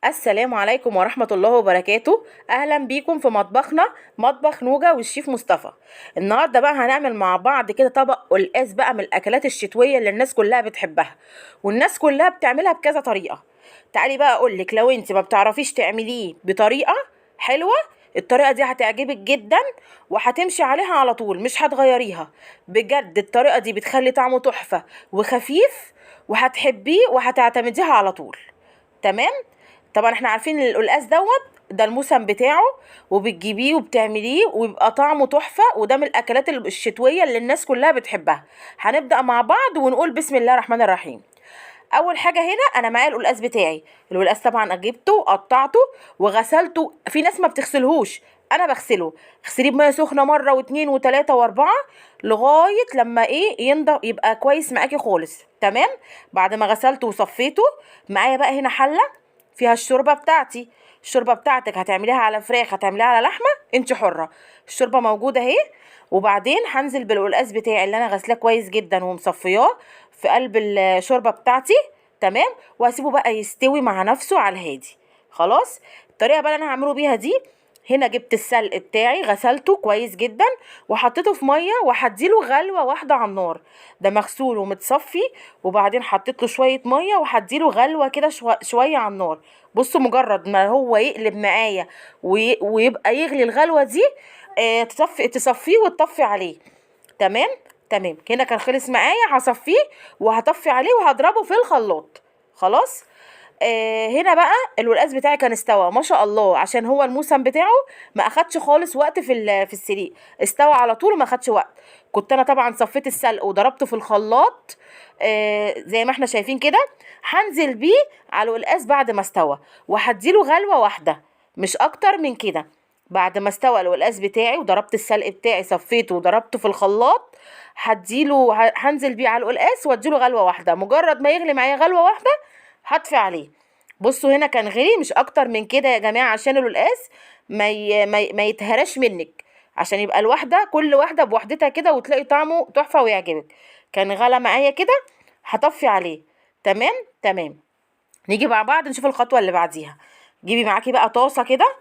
السلام عليكم ورحمة الله وبركاته. أهلا بيكم في مطبخنا، مطبخ نوجة والشيف مصطفى. النهاردة بقى هنعمل مع بعض كده طبق قلقاس بقى من الأكلات الشتوية اللي الناس كلها بتحبها، والناس كلها بتعملها بكذا طريقة. تعالي بقى أقولك، لو انت ما بتعرفيش تعمليه بطريقة حلوة، الطريقة دي هتعجبك جدا وهتمشي عليها على طول، مش هتغيريها. بجد الطريقة دي بتخلي طعمه تحفة وخفيف، وهتحبيه وهتعتمديها على طول. تمام. طبعا احنا عارفين القلقاس ده الموسم بتاعه، وبتجيبيه وبتعمليه ويبقى طعمه تحفة، وده من الأكلات الشتوية اللي الناس كلها بتحبها. هنبدأ مع بعض ونقول بسم الله الرحمن الرحيم. اول حاجه هنا انا معايا القلقاس بتاعي. القلقاس طبعا جبته وقطعته وغسلته. في ناس ما بتغسلهوش، انا بغسله. اغسليه بميه سخنه مره واتنين وتلاته واربعه لغايه لما ينضف، يبقى كويس معاكي خالص. تمام. بعد ما غسلته وصفيته، معايا بقى هنا حله فيها الشوربه بتاعتي. الشوربه بتاعتك هتعمليها على فراخ، هتعمليها على لحمه، انت حره. الشوربه موجوده اهي. وبعدين هنزل بالقلقاس بتاعي اللي انا غسلاه كويس جدا ومصفياه في قلب الشوربه بتاعتي. تمام. وهسيبه بقى يستوي مع نفسه على الهادي. خلاص. الطريقه بقى اللي انا هعمله بيها دي، هنا جبت السلق بتاعي غسلته كويس جدا وحطيته في ميه وهديله غلوه واحده على النار. ده مغسول ومتصفي، وبعدين حطيت له شويه ميه وهديله غلوه كده شويه على النار. بصوا، مجرد ما هو يقلب معايا ويبقى يغلي الغلوه دي، تصفيه وتطفي عليه. تمام. تمام. هنا كان خلص معايا، هصفيه وهطفي عليه وهضربه في الخلاط. خلاص. هنا بقى القلقاس بتاعي كان استوى ما شاء الله، عشان هو الموسم بتاعه ما اخدش خالص وقت في السليق. استوى على طول وما اخدش وقت. كنت انا طبعا صفيت السلق وضربته في الخلاط، زي ما احنا شايفين كده. هنزل بيه على القلقاس بعد ما استوى، وهديله غلوه واحده، مش اكتر من كده. بعد ما استوى القلقاس بتاعي وضربت السلق بتاعي، صفيته وضربته في الخلاط، هنزل بيه على القلقاس واديله غلوه واحده. مجرد ما يغلي معايا غلوه واحده هطفي عليه. بصوا هنا كان غلي، مش اكتر من كده يا جماعه، عشان القلقاس ما يتهرش منك، عشان يبقى كل واحده بوحدتها كده وتلاقي طعمه تحفه ويعجبك. كان غلى معايا كده، هطفي عليه. تمام. تمام. نيجي مع بعض نشوف الخطوه اللي بعديها. جيبي معاكي بقى طاسه كده.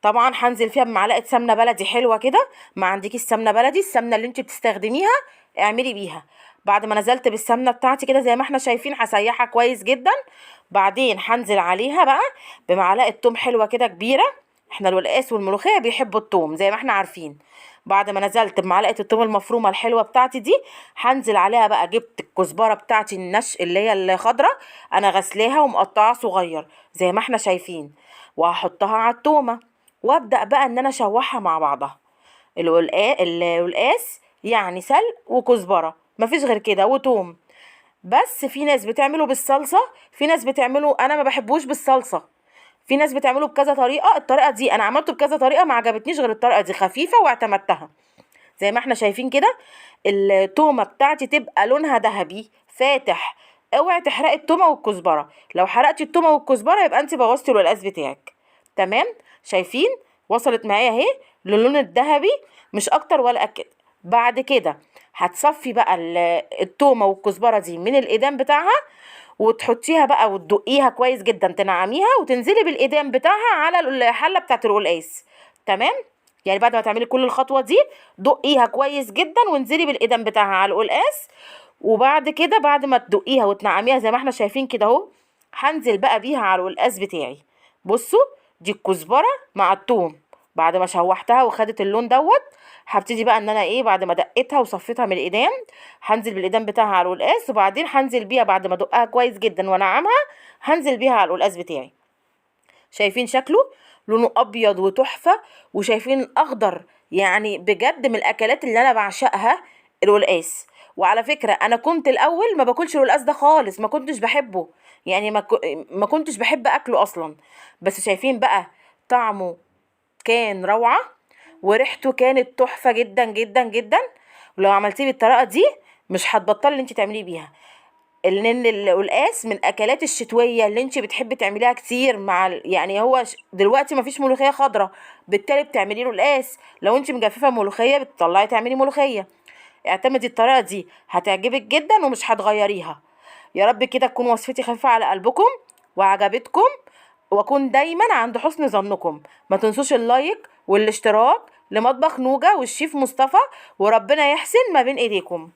طبعا هنزل فيها بمعلقه سمنه بلدي حلوه كده. ما عندكيش سمنه بلدي، السمنه اللي انت بتستخدميها اعملي بيها. بعد ما نزلت بالسمنه بتاعتي كده زي ما احنا شايفين، هسيحها كويس جدا. بعدين هنزل عليها بقى بمعلقه توم حلوه كده كبيره. احنا القلقاس والملوخيه بيحبوا التوم زي ما احنا عارفين. بعد ما نزلت بمعلقه التوم المفرومه الحلوه بتاعتي دي، هنزل عليها بقى. جبت الكزبره بتاعتي اللي هي الخضره، انا غسلاها ومقطعها صغير زي ما احنا شايفين، وهحطها على التومه، وابدا بقى ان انا اشوحها مع بعضها. القلقاس يعني سلق وكزبره، مفيش غير كده، وتوم. بس في ناس بتعمله بالصلصه، في ناس بتعمله، انا ما بحبوش بالصلصه. في ناس بتعمله بكذا طريقه. الطريقه دي انا عملته بكذا طريقه، ما عجبتنيش غير الطريقه دي، خفيفه واعتمدتها زي ما احنا شايفين كده. التومه بتاعتي تبقى لونها ذهبي فاتح. اوعي تحرقي التومه والكزبره، لو حرقتي التومه والكزبره يبقى انت بوظتي القلقاس بتاعك. تمام. شايفين؟ وصلت معايا اهي للون الذهبي، مش اكتر ولا اكتر. بعد كده هتصفي بقى التومه والكزبره دي من الايدام بتاعها، وتحطيها بقى وتدقيها كويس جدا، تنعميها وتنزلي بالايدام بتاعها على الحله بتاعت القلقاس. تمام. يعني بعد ما تعملي كل الخطوه دي، دقيها كويس جدا وانزلي بالايدام بتاعها على القلقاس. وبعد كده بعد ما تدقيها وتنعميها زي ما احنا شايفين كده اهو، هنزل بقى بيها على القلقاس بتاعي. بصوا، دي الكزبره مع الثوم. بعد ما شوحتها وخدت اللون هبتدي بقى ان انا بعد ما دقيتها وصفيتها من الايدام، هنزل بالايدام بتاعها على القلقاس. وبعدين هنزل بيها بعد ما ادقها كويس جدا وانعمها، هنزل بيها على القلقاس بتاعي. شايفين شكله؟ لونه ابيض وتحفه، وشايفين اخضر. يعني بجد من الاكلات اللي انا بعشقها القلقاس. وعلى فكره انا كنت الاول ما باكلش القلقاس ده خالص، ما كنتش بحبه. يعني ما كنتش بحب اكله اصلا. بس شايفين بقى طعمه كان روعه، وريحته كانت تحفه جدا جدا جدا. ولو عملتيه بالطريقه دي مش هتبطلي انت تعمليه بيها. لان القلقاس من الاكلات الشتويه اللي انت بتحبي تعمليها كتير مع يعني هو دلوقتي مفيش ملوخيه خضراء، بالتالي بتعملي له القلقاس. لو انت مجففه ملوخيه بتطلعي تعملي ملوخيه. اعتمدي الطريقه دي، هتعجبك جدا ومش هتغيريها. يا رب كده تكون وصفتي خفيفه على قلبكم وعجبتكم. واكون دايما عند حسن ظنكم. ما تنسوش اللايك والاشتراك لمطبخ نوجة والشيف مصطفى، وربنا يحسن ما بين ايديكم.